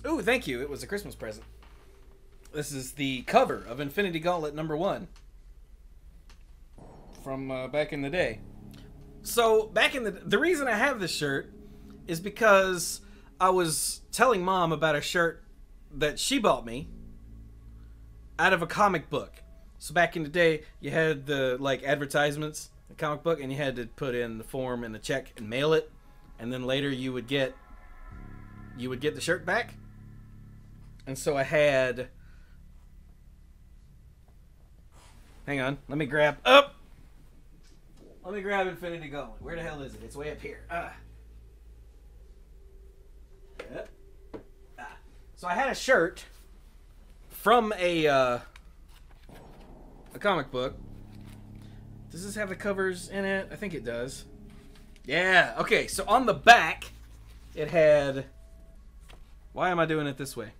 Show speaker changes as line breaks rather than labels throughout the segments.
Ooh, thank you. It was a Christmas present. This is the cover of Infinity Gauntlet #1 from back in the day. So back in the reason I have this shirt is because I was telling Mom about a shirt that she bought me out of a comic book. So back in the day, you had the like advertisements, the comic book, and you had to put in the form and the check and mail it, and then later you would get the shirt back. And so I had. Hang on, let me grab up. Let me grab Infinity Gauntlet. Where the hell is it? It's way up here. So I had a shirt from a comic book. Does this have the covers in it? I think it does. Yeah. Okay. So on the back, it had. Why am I doing it this way?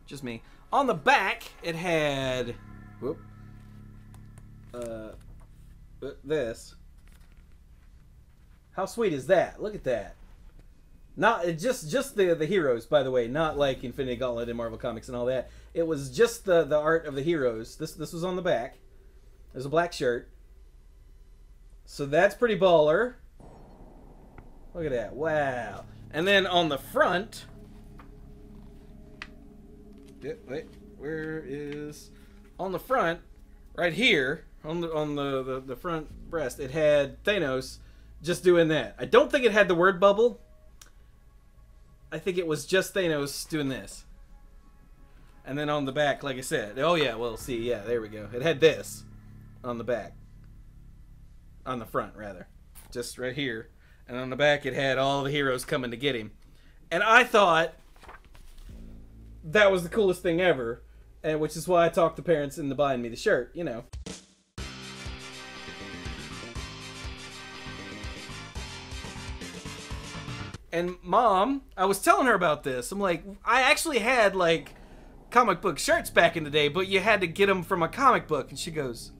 Just me. On the back, it had. Whoop. This. How sweet is that? Look at that. Not just the heroes, by the way, not like Infinity Gauntlet and Marvel Comics and all that. It was just the art of the heroes. This was on the back. There's a black shirt. So that's pretty baller. Look at that. Wow. And then on the front. Wait, where is on the front? Right here on the front breast, it had Thanos just doing that. I don't think it had the word bubble. I think it was just Thanos doing this. And then on the back, like I said, oh yeah, well, see, yeah, there we go. It had this on the back. On the front, rather. Just right here. And on the back, it had all the heroes coming to get him. And I thought that was the coolest thing ever. And which is why I talked the parents into buying me the shirt, you know. And Mom, I was telling her about this. I'm like, I actually had, like, comic book shirts back in the day, but you had to get them from a comic book. And she goes,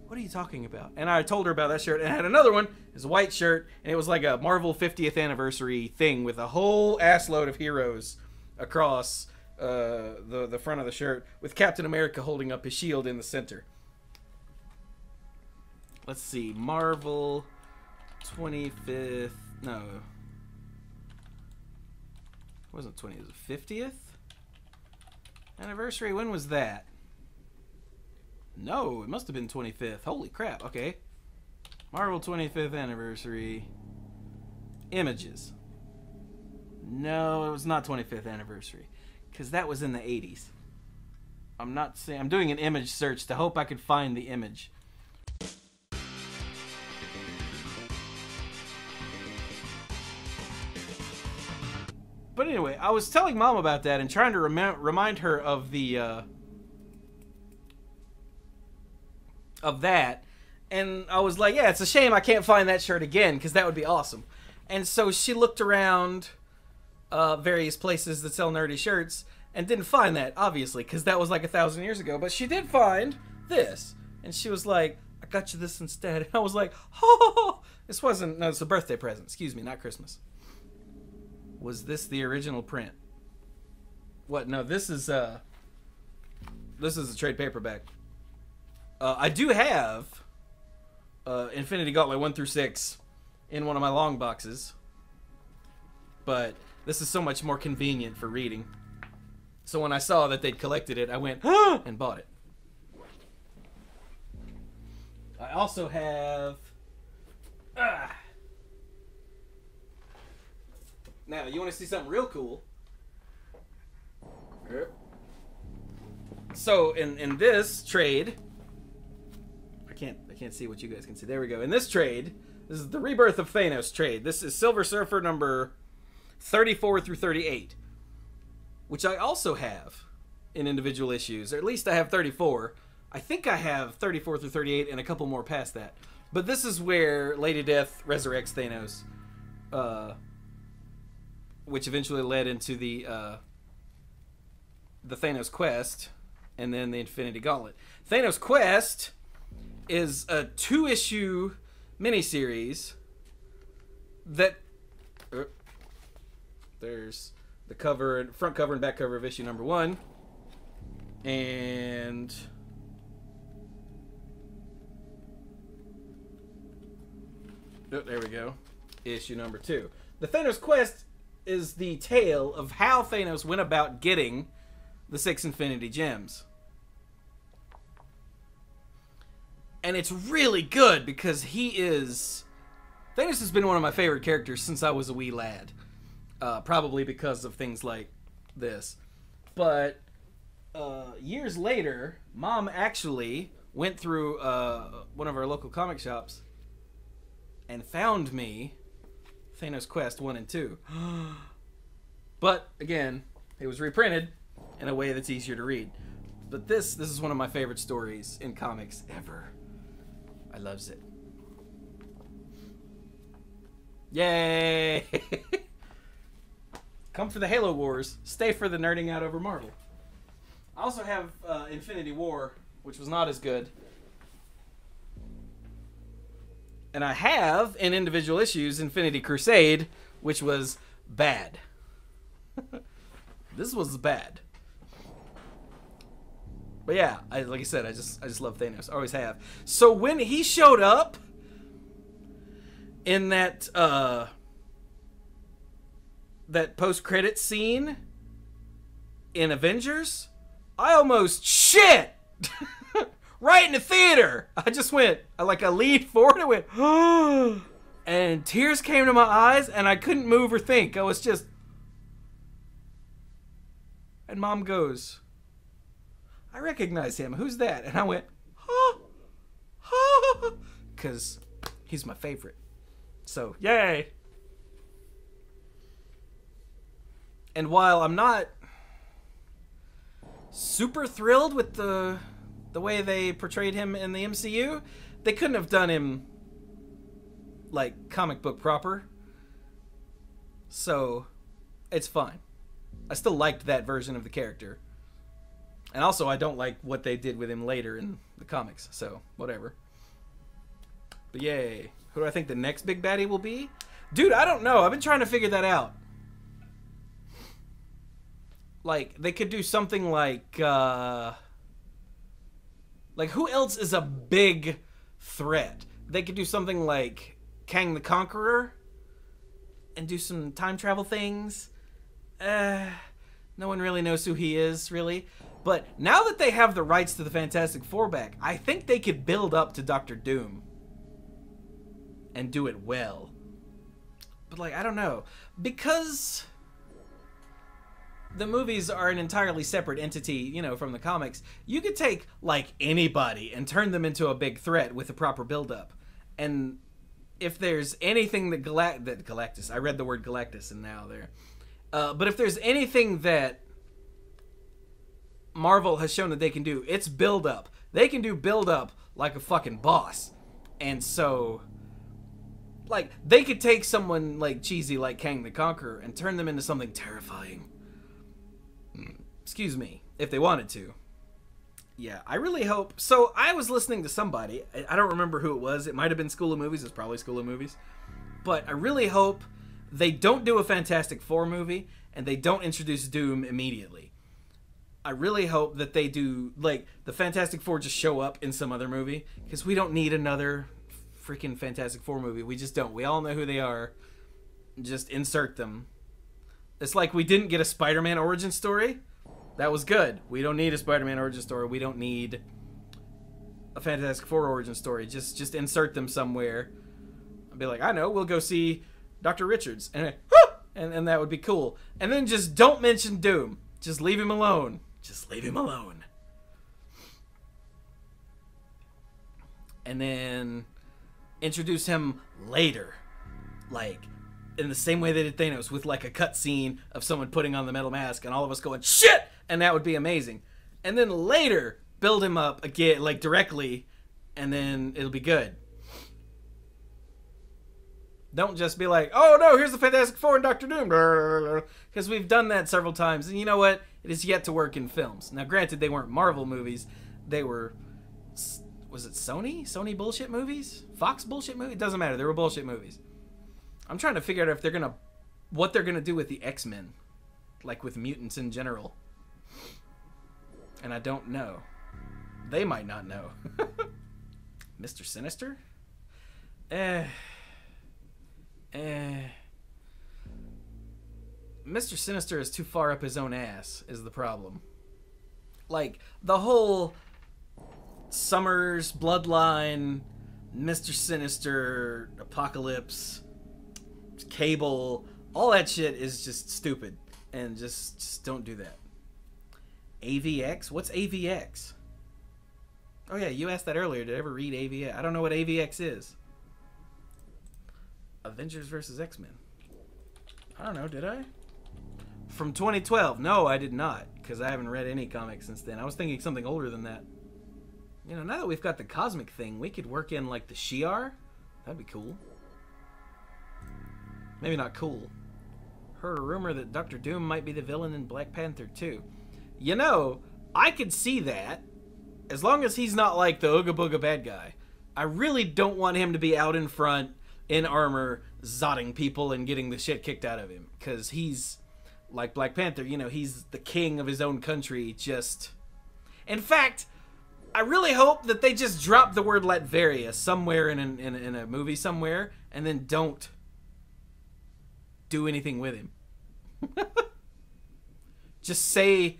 what are you talking about? And I told her about that shirt. And I had another one. It was a white shirt. And it was like a Marvel 50th anniversary thing with a whole ass load of heroes across the front of the shirt, with Captain America holding up his shield in the center. Let's see. Marvel 25th. No. It wasn't 20. It was the 50th anniversary. When was that? No, it must have been 25th. Holy crap. Okay. Marvel 25th anniversary. Images. No, it was not 25th anniversary. Because that was in the 80s. I'm not saying... I'm doing an image search to hope I could find the image. But anyway, I was telling Mom about that and trying to remind her of the... of that. And I was like, yeah, it's a shame I can't find that shirt again, because that would be awesome. And so she looked around various places that sell nerdy shirts and didn't find that, obviously, because that was like 1,000 years ago. But she did find this. And she was like, I got you this instead. And I was like, oh, this wasn't... No, it's a birthday present. Excuse me, not Christmas. Was this the original print? What? No, this is a trade paperback. I do have Infinity Gauntlet 1 through 6 in one of my long boxes, but this is so much more convenient for reading. So when I saw that they'd collected it, I went and bought it. I also have... Now, you want to see something real cool? So in this trade, I can't see what you guys can see. There we go. In this trade, this is the Rebirth of Thanos trade. This is Silver Surfer number 34 through 38, which I also have in individual issues, or at least I have 34. I think I have 34 through 38 and a couple more past that. But this is where Lady Death resurrects Thanos, which eventually led into the Thanos Quest, and then the Infinity Gauntlet. Thanos Quest is a 2-issue miniseries that There's the cover, front cover and back cover of issue number 1. And oh, there we go. Issue number 2. The Thanos Quest is the tale of how Thanos went about getting the 6 Infinity Gems. And it's really good because Thanos has been one of my favorite characters since I was a wee lad. Probably because of things like this. But years later, Mom actually went through one of our local comic shops and found me Thanos Quest 1 and 2. But again, it was reprinted in a way that's easier to read. But this is one of my favorite stories in comics ever. I loves it. Yay! Come for the Halo Wars. Stay for the nerding out over Marvel. I also have Infinity War, which was not as good. And I have, in individual issues, Infinity Crusade, which was bad. This was bad. But yeah, like I said, I just love Thanos. I always have. So when he showed up in that that post-credit scene in Avengers, I almost shit right in the theater. I just went, I leaned forward and went, and tears came to my eyes, and I couldn't move or think. I was just, and Mom goes, I recognize him. Who's that? And I went, because he's my favorite. So, yay. And while I'm not super thrilled with the way they portrayed him in the MCU, they couldn't have done him like comic book proper. So, it's fine. I still liked that version of the character. And also, I don't like what they did with him later in the comics, so whatever. But yay. Who do I think the next big baddie will be? Dude, I don't know. I've been trying to figure that out. Like, they could do something like who else is a big threat? They could do something like Kang the Conqueror and do some time travel things. No one really knows who he is, really. But now that they have the rights to the Fantastic Four back, I think they could build up to Doctor Doom and do it well. But, like, I don't know. Because the movies are an entirely separate entity, you know, from the comics, you could take, like, anybody and turn them into a big threat with a proper build-up. And if there's anything that Galactus... I read the word Galactus and now there. But if there's anything that Marvel has shown that they can do, it's build-up. They can do build-up like a fucking boss. And so, like, they could take someone like cheesy like Kang the Conqueror and turn them into something terrifying. Excuse me, if they wanted to. Yeah, I really hope... So, I was listening to somebody, I don't remember who it was, it might have been School of Movies, it's probably School of Movies, but I really hope they don't do a Fantastic Four movie, and they don't introduce Doom immediately. I really hope that they do, like, the Fantastic Four just show up in some other movie, because we don't need another freaking Fantastic Four movie. We just don't. We all know who they are. Just insert them. It's like we didn't get a Spider-Man origin story. That was good. We don't need a Spider-Man origin story. We don't need a Fantastic Four origin story. Just insert them somewhere. I'll be like, I know, we'll go see Dr. Richards. And that would be cool. And then just don't mention Doom. Just leave him alone. Just leave him alone. And then introduce him later. Like, in the same way they did Thanos, with like a cutscene of someone putting on the metal mask and all of us going, shit! And that would be amazing. And then later, build him up again, like directly, and then it'll be good. Don't just be like, oh no, here's the Fantastic Four and Doctor Doom. Because we've done that several times. And you know what? It is yet to work in films. Now, granted, they weren't Marvel movies. They were, was it Sony? Sony bullshit movies? Fox bullshit movies? It doesn't matter. They were bullshit movies. I'm trying to figure out if they're going to what they're gonna do with the X-Men, like with mutants in general. And I don't know. They might not know. Mr. Sinister? Mr. Sinister is too far up his own ass, is the problem. Like, the whole Summers, Bloodline, Mr. Sinister, Apocalypse, Cable, all that shit is just stupid. And just don't do that. AVX? What's AVX? Oh yeah, you asked that earlier. Did I ever read AVX? I don't know what AVX is. Avengers vs. X-Men. I don't know, did I? From 2012. No, I did not. Because I haven't read any comics since then. I was thinking something older than that. You know, now that we've got the cosmic thing, we could work in, like, the Shi'ar. That'd be cool. Maybe not cool. Heard a rumor that Dr. Doom might be the villain in Black Panther 2. You know, I could see that. As long as he's not, like, the Ooga Booga bad guy. I really don't want him to be out in front, in armor, zotting people and getting the shit kicked out of him. Because he's, like Black Panther, you know, he's the king of his own country, just... In fact, I really hope that they just drop the word Latveria somewhere in a movie somewhere, and then don't do anything with him. Just say...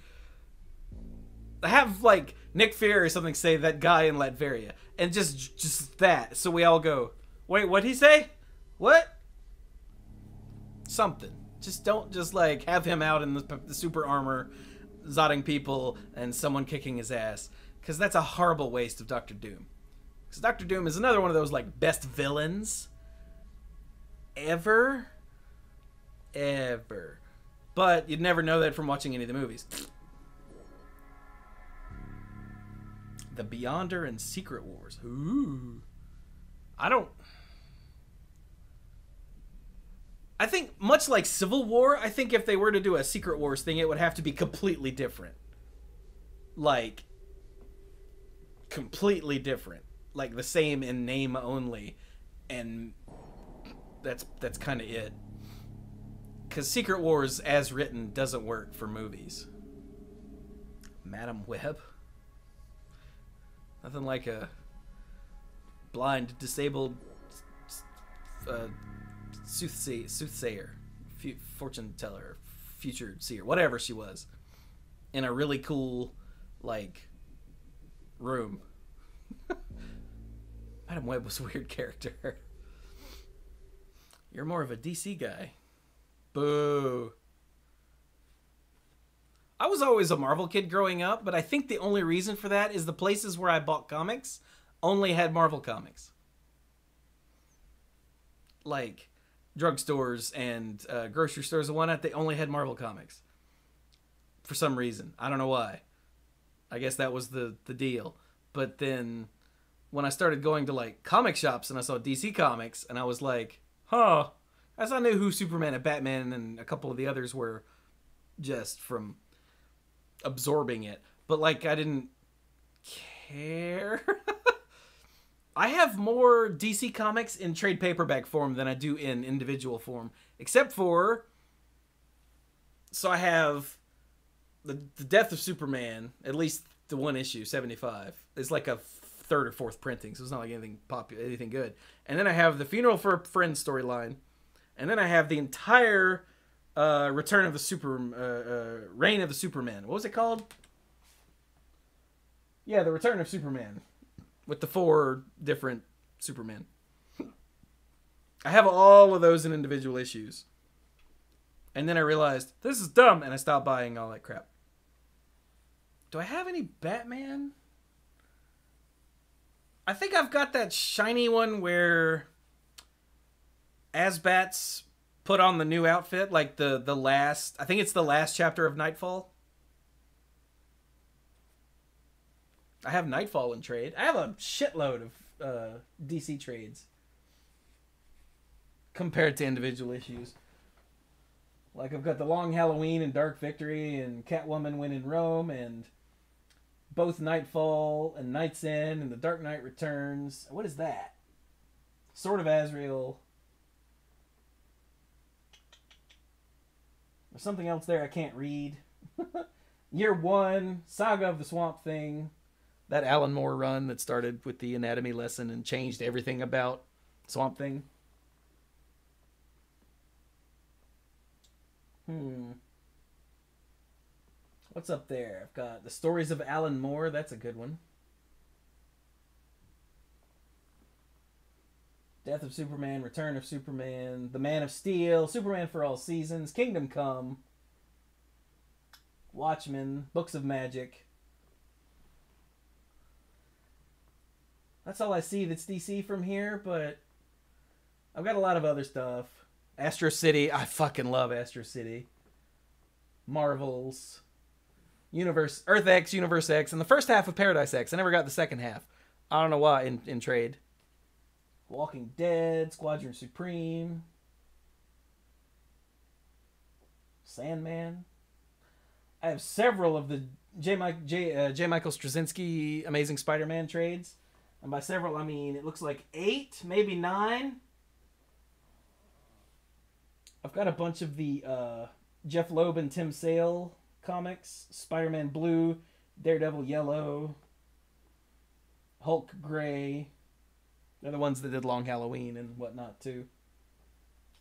Have, like, Nick Fury or something say that guy in Latveria. And just that. So we all go, wait, what'd he say? What? Something. Just don't just, like, have him out in the super armor, zotting people, and someone kicking his ass. Because that's a horrible waste of Dr. Doom. Because Dr. Doom is another one of those, like, best villains ever. Ever. But you'd never know that from watching any of the movies. The Beyonder and Secret Wars. Ooh. I think, much like Civil War, I think if they were to do a Secret Wars thing, it would have to be completely different. Like, completely different. Like, the same in name only. And that's kind of it. Because Secret Wars, as written, doesn't work for movies. Madam Web? Nothing like a blind, disabled soothsayer, fortune teller, future seer, whatever she was, in a really cool, like, room. Madam Web was a weird character. You're more of a DC guy. Boo. I was always a Marvel kid growing up, but I think the only reason for that is the places where I bought comics only had Marvel comics. Like, drugstores and grocery stores and whatnot, they only had Marvel comics. For some reason. I don't know why. I guess that was the deal. But then, when I started going to, like, comic shops and I saw DC Comics, and I was like, huh. As I knew who Superman and Batman and a couple of the others were just from absorbing it, but, like, I didn't care. I have more DC Comics in trade paperback form than I do in individual form, except for, so I have the Death of Superman, at least the one issue, 75. It's like a third or fourth printing, so it's not like anything popular, anything good. And then I have the Funeral for a Friend storyline, and then I have the entire Reign of the Superman. What was it called? Yeah, the Return of Superman. With the 4 different Supermen. I have all of those in individual issues. And then I realized, this is dumb, and I stopped buying all that crap. Do I have any Batman? I think I've got that shiny one where Asbat's put on the new outfit, like the last, I think it's the last chapter of Nightfall. I have Nightfall in trade. I have a shitload of DC trades compared to individual issues. Like, I've got the Long Halloween and Dark Victory and Catwoman When in Rome and both Nightfall and Night's End and The Dark Knight Returns. What is that? Sword of Azrael. There's something else there I can't read. Year 1, Saga of the Swamp Thing. That Alan Moore run that started with the anatomy lesson and changed everything about Swamp Thing. What's up there? I've got The Stories of Alan Moore. That's a good one. Death of Superman, Return of Superman, The Man of Steel, Superman for All Seasons, Kingdom Come, Watchmen, Books of Magic. That's all I see that's DC from here, but I've got a lot of other stuff. Astro City. I fucking love Astro City. Marvels. Universe. Earth X, Universe X, and the first half of Paradise X. I never got the second half. I don't know why in trade. Walking Dead, Squadron Supreme. Sandman. I have several of the J. Michael Straczynski Amazing Spider-Man trades. And by several, I mean, it looks like 8, maybe 9. I've got a bunch of the Jeff Loeb and Tim Sale comics. Spider-Man Blue, Daredevil Yellow, Hulk Gray. They're the ones that did Long Halloween and whatnot, too.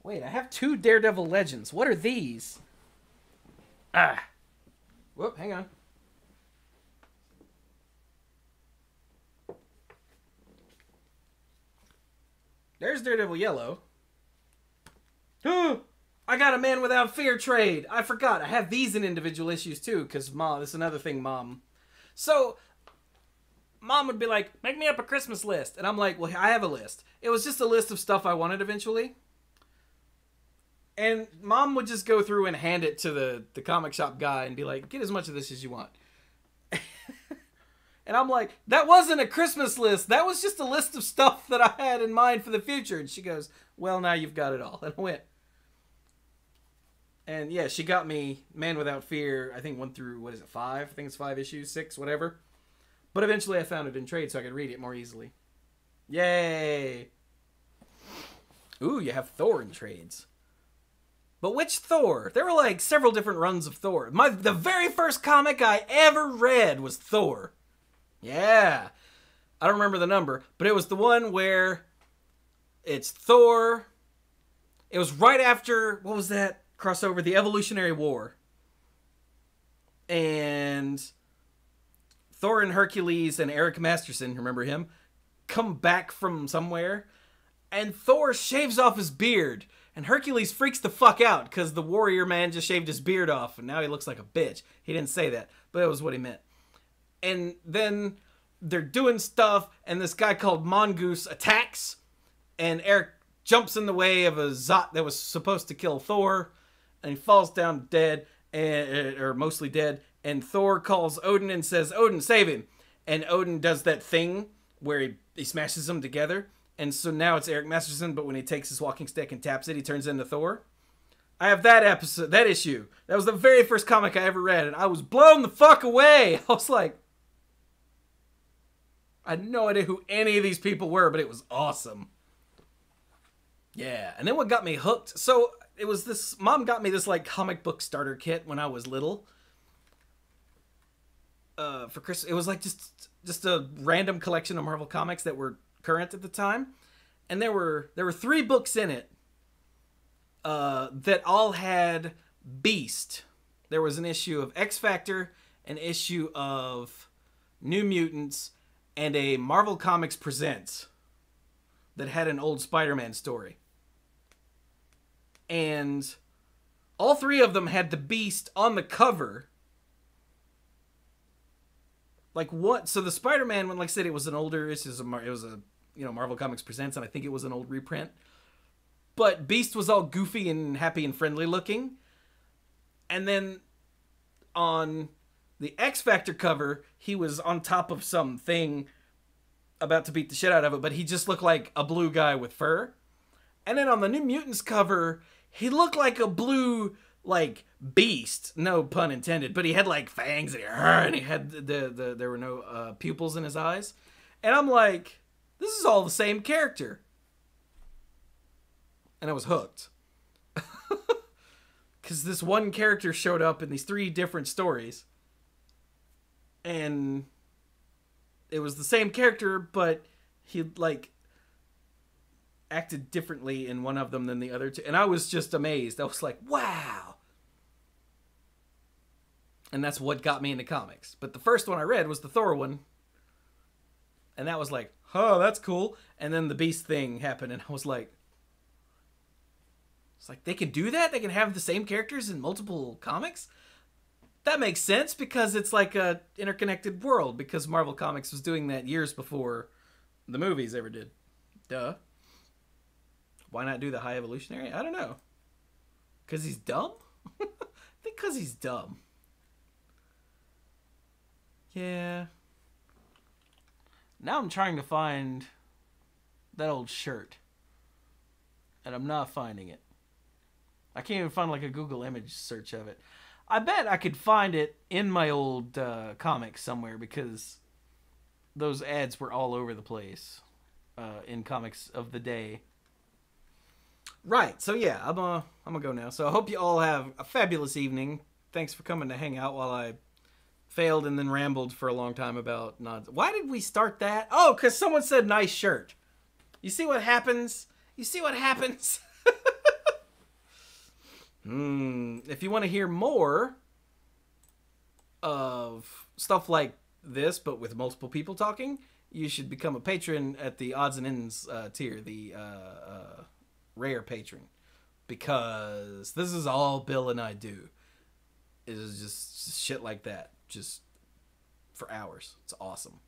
Wait, I have 2 Daredevil Legends. What are these? Ah. Whoop, hang on. There's Daredevil Yellow. I got a Man Without Fear trade. I forgot. I have these in individual issues too, because Mom, this is another thing, Mom. So, Mom would be like, make me up a Christmas list. And I'm like, well, I have a list. It was just a list of stuff I wanted eventually. And Mom would just go through and hand it to the comic shop guy and be like, get as much of this as you want. And I'm like, that wasn't a Christmas list. That was just a list of stuff that I had in mind for the future. And she goes, well, now you've got it all. And I went. And yeah, she got me Man Without Fear, I think 1 through, 5? I think it's 5 issues, 6, whatever. But eventually I found it in trade so I could read it more easily. Yay! Ooh, you have Thor in trades. But which Thor? There were like several different runs of Thor. The very first comic I ever read was Thor. Yeah. I don't remember the number, but it was the one where it's Thor. It was right after, what was that crossover? The Evolutionary War. And Thor and Hercules and Eric Masterson, remember him, come back from somewhere. And Thor shaves off his beard. And Hercules freaks the fuck out because the warrior man just shaved his beard off. And now he looks like a bitch. He didn't say that, but that was what he meant. And then they're doing stuff, and this guy called Mongoose attacks, and Eric jumps in the way of a Zot that was supposed to kill Thor, and he falls down dead, or mostly dead, and Thor calls Odin and says, Odin, save him. And Odin does that thing where he smashes them together, and so now it's Eric Masterson, but when he takes his walking stick and taps it, he turns into Thor. I have that episode, that issue. That was the very first comic I ever read, and I was blown the fuck away. I was like, I had no idea who any of these people were, but it was awesome. Yeah, and then what got me hooked, so it was this, Mom got me this like comic book starter kit when I was little. For Christmas, it was like just a random collection of Marvel comics that were current at the time. And there were 3 books in it that all had Beast. There was an issue of X Factor, an issue of New Mutants, and a Marvel Comics Presents that had an old Spider-Man story. And all 3 of them had the Beast on the cover. Like what? So the Spider-Man one, like I said, it was an older, it was a Marvel Comics Presents, and I think it was an old reprint. But Beast was all goofy and happy and friendly looking. And then on the X Factor cover, he was on top of something about to beat the shit out of it, but he just looked like a blue guy with fur. And then on the New Mutants cover, he looked like a blue, like, beast. No pun intended, but he had like fangs and he had there were no pupils in his eyes. And I'm like, this is all the same character. And I was hooked. because this one character showed up in these 3 different stories, and it was the same character, but he like acted differently in one of them than the other 2, and I was just amazed. I was like, wow. And that's what got me into comics. But the first one I read was the Thor one, and that was like, oh, that's cool. And then the Beast thing happened, and I was like, it's like, they can do that? They can have the same characters in multiple comics? That makes sense, because it's like a interconnected world, because Marvel Comics was doing that years before the movies ever did. Duh. Why not do the High Evolutionary? I don't know. Because he's dumb? I think because he's dumb. Yeah. Now I'm trying to find that old shirt, and I'm not finding it. I can't even find like a Google image search of it. I bet I could find it in my old comics somewhere, because those ads were all over the place in comics of the day. Right, so yeah, I'm gonna go now. So I hope you all have a fabulous evening. Thanks for coming to hang out while I failed and then rambled for a long time about nods. Why did we start that? Oh, because someone said nice shirt. You see what happens? You see what happens? If you want to hear more of stuff like this, but with multiple people talking, you should become a patron at the odds and ends tier, the rare patron, because this is all Bill and I do. It is just shit like that, just for hours. It's awesome.